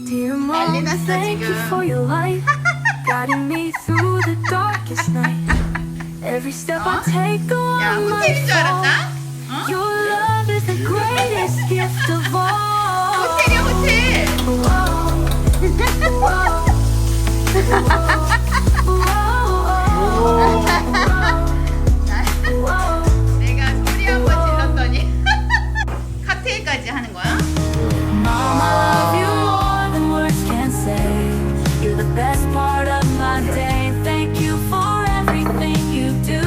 Dear mom, thank you for your life, guiding me through the darkest night. Every step I take 야, along my 호텔인 줄 fall, 알았다? your love is the greatest gift of all. 호텔이야, 호텔. 내가 소리 한번 질렀더니 카트에까지 하는 거야? Mom, I love you more than words can say. You're the best part of my day. Thank you for everything you do.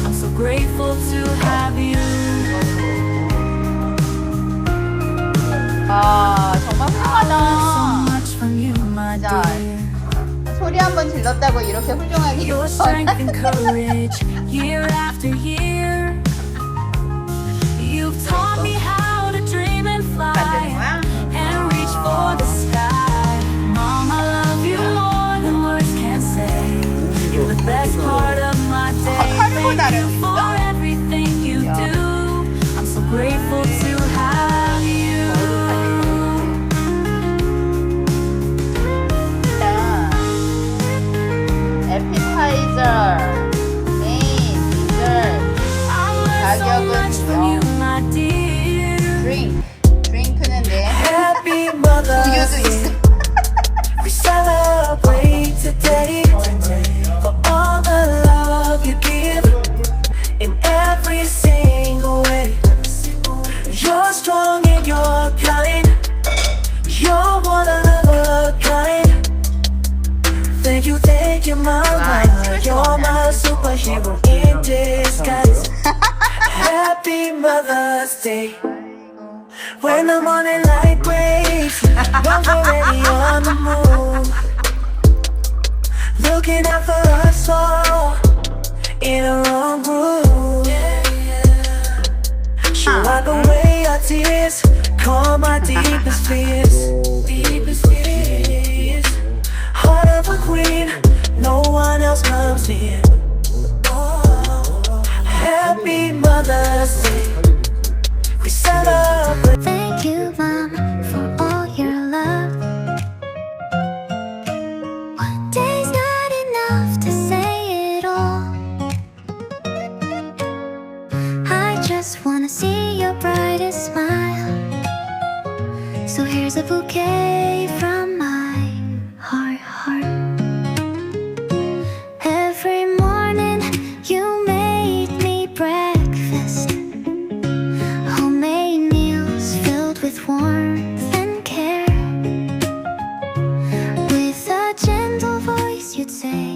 I'm so grateful to have you. 아, 정말 So 훌륭하다. much from you, my 자, dear. 소리 한번 질렀다고 이렇게 훌륭하게 Your strength and courage, year after year. You've taught me how to dream and fly 만드는 거야? and reach for the sky. Mom, I love you more than words can say. You're the best part of my day. 하루도 Thank you 다르겠어? for everything you do. I'm so grateful to have you. 에피타이저, 메인, 디저트, I learned so much from you, my dear. 드링크. 드링크는 내 Happy Mother's 우유도 Day. 있어. We celebrate today for all the love you give in every single way. You're strong and you're kind. You're one of a kind. Thank you, mama. You're my superhero in disguise. Happy Mother's Day. When the morning light breaks, we're already on the move, looking out for us all in a wrong groove. She wipe away our tears, calm our deepest fears. Heart of a queen, no one else comes near. Happy Mother's Day. We celebrate. Thank you, Mom, for all your love. One day's not enough to say it all. I just wanna see your brightest smile. So here's a bouquet from my heart. Every morning you made me breakfast. Homemade meals filled with warmth and care. With a gentle voice you'd say,